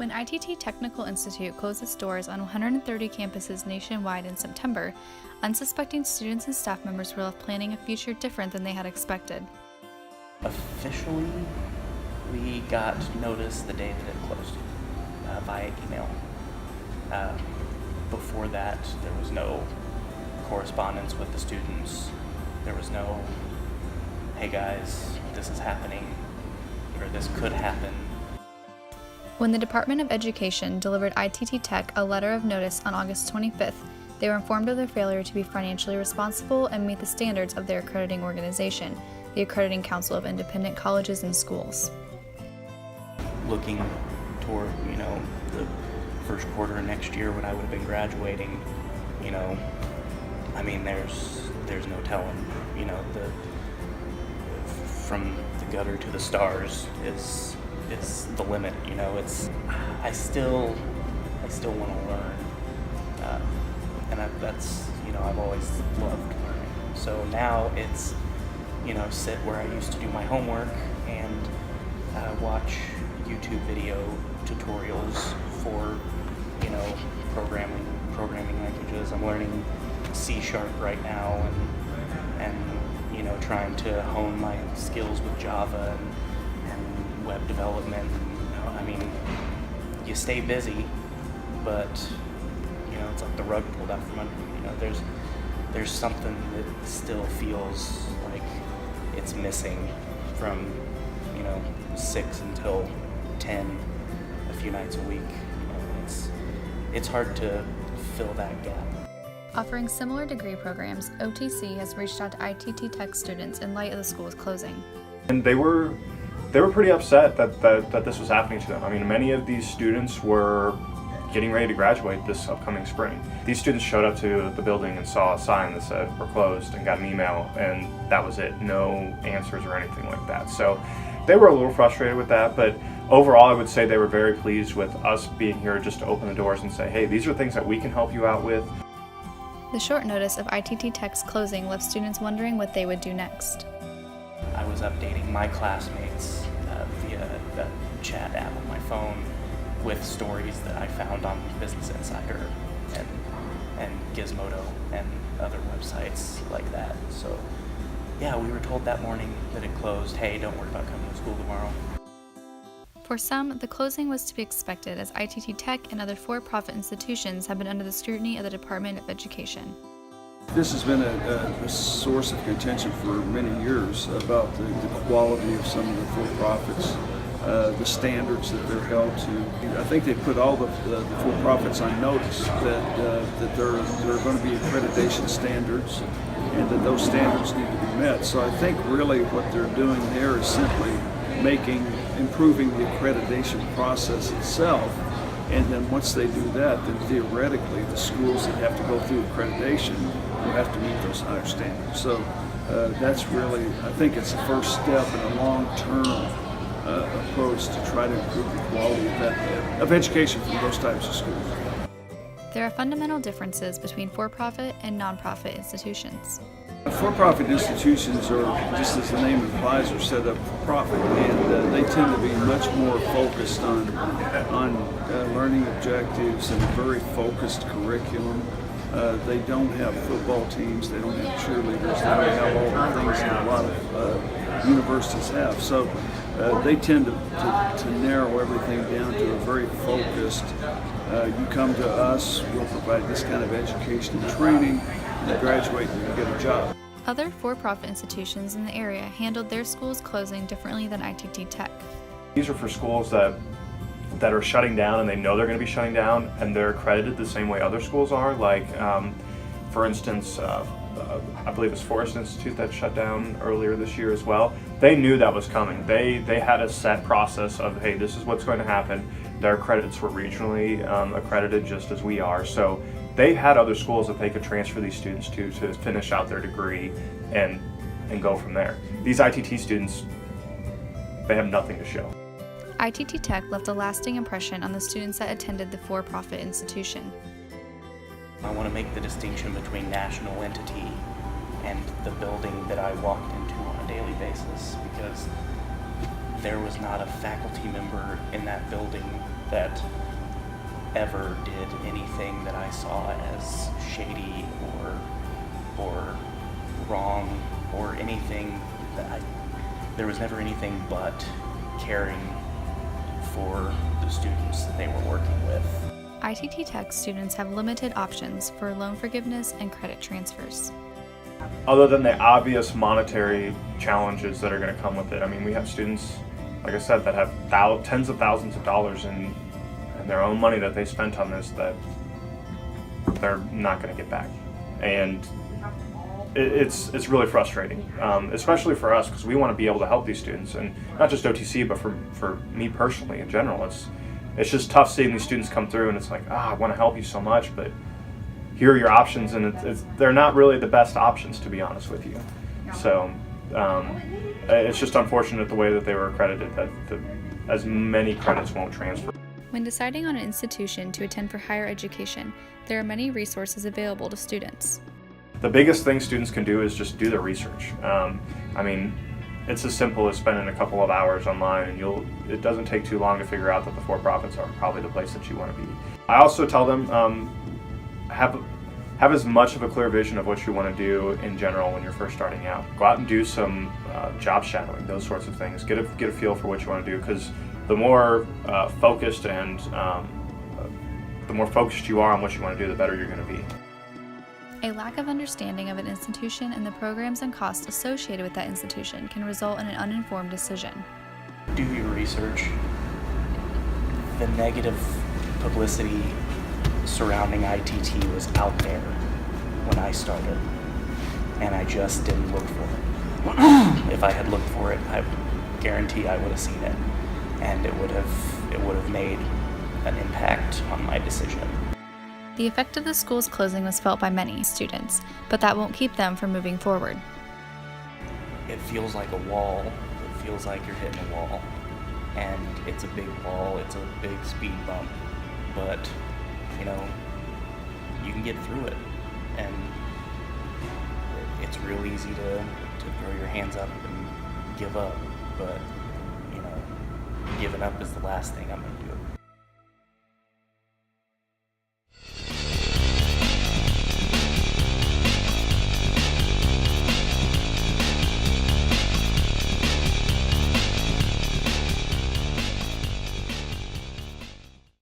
When ITT Technical Institute closed its doors on 130 campuses nationwide in September, unsuspecting students and staff members were left planning a future different than they had expected. Officially, we got notice the day that it closed via email. Before that, there was no correspondence with the students. There was no, hey guys, this is happening, or this could happen. When the Department of Education delivered ITT Tech a letter of notice on August 25th, they were informed of their failure to be financially responsible and meet the standards of their accrediting organization, the Accrediting Council of Independent Colleges and Schools. Looking toward, the first quarter of next year when I would have been graduating, there's no telling, from the gutter to the stars is the limit, I still want to learn, and that's, I've always loved learning. So now it's, sit where I used to do my homework and watch YouTube video tutorials for, programming languages. I'm learning C# right now and trying to hone my skills with Java and web development. You stay busy, but it's like the rug pulled out from under you. There's something that still feels like it's missing from 6 until 10 a few nights a week. It's hard to fill that gap. Offering similar degree programs, OTC has reached out to ITT Tech students in light of the school's closing. And they were pretty upset that this was happening to them. Many of these students were getting ready to graduate this upcoming spring. These students showed up to the building and saw a sign that said we're closed and got an email, and that was it. No answers or anything like that. So they were a little frustrated with that, but overall I would say they were very pleased with us being here just to open the doors and say, hey, these are things that we can help you out with. The short notice of ITT Tech's closing left students wondering what they would do next. I was updating my classmates via a chat app on my phone with stories that I found on Business Insider and Gizmodo and other websites like that. So yeah, we were told that morning that it closed. Hey, don't worry about coming to school tomorrow. For some, the closing was to be expected as ITT Tech and other for-profit institutions have been under the scrutiny of the Department of Education. This has been a source of contention for many years about the quality of some of the for-profits, the standards that they're held to. I think they put all the for-profits on notice that there are going to be accreditation standards and that those standards need to be met. So I think really what they're doing there is simply improving the accreditation process itself, and then once they do that, then theoretically the schools that have to go through accreditation will have to meet those higher standards. So that's really, I think it's the first step in a long-term approach to try to improve the quality of education from those types of schools. There are fundamental differences between for-profit and non-profit institutions. For-profit institutions are, just as the name implies, are set up for profit, and they tend to be much more focused on learning objectives and a very focused curriculum. They don't have football teams, they don't have cheerleaders, they don't have all the things that a lot of universities have. So they tend to narrow everything down to a very focused, you come to us, we'll provide this kind of education and training, you graduate and you get a job. Other for-profit institutions in the area handled their schools closing differently than ITT Tech. These are for schools that are shutting down and they know they're going to be shutting down and they're accredited the same way other schools are. Like, for instance, I believe it's Forest Institute that shut down earlier this year as well. They knew that was coming. They had a set process of, hey, this is what's going to happen. Their credits were regionally accredited just as we are. So they had other schools that they could transfer these students to finish out their degree and go from there. These ITT students, they have nothing to show. ITT Tech left a lasting impression on the students that attended the for-profit institution. I want to make the distinction between national entity and the building that I walked into on a daily basis, because there was not a faculty member in that building that ever did anything that I saw as shady or wrong or anything there was never anything but caring for the students that they were working with. ITT Tech students have limited options for loan forgiveness and credit transfers. Other than the obvious monetary challenges that are going to come with it, I mean, we have students, like I said, that have tens of thousands of dollars in their own money that they spent on this that they're not going to get back. And it's really frustrating, especially for us, because we want to be able to help these students, and not just OTC, but for me personally in general. It's just tough seeing these students come through, and it's like, I want to help you so much, but here are your options, and they're not really the best options, to be honest with you. So it's just unfortunate the way that they were accredited, that as many credits won't transfer. When deciding on an institution to attend for higher education, there are many resources available to students. The biggest thing students can do is just do their research. I mean, it's as simple as spending a couple of hours online, and it doesn't take too long to figure out that the for-profits are probably the place that you want to be. I also tell them, have as much of a clear vision of what you want to do in general when you're first starting out. Go out and do some job shadowing, those sorts of things. Get a feel for what you want to do, because the more focused and the more focused you are on what you want to do, the better you're going to be. A lack of understanding of an institution and the programs and costs associated with that institution can result in an uninformed decision. Do your research. The negative publicity surrounding ITT was out there when I started, and I just didn't look for it. If I had looked for it, I guarantee I would have seen it, and it would have made an impact on my decision. The effect of the school's closing was felt by many students, but that won't keep them from moving forward. It feels like a wall. It feels like you're hitting a wall, and it's a big wall. It's a big speed bump, but you can get through it, and it's real easy to throw your hands up and give up, but giving up is the last thing I'm going to do.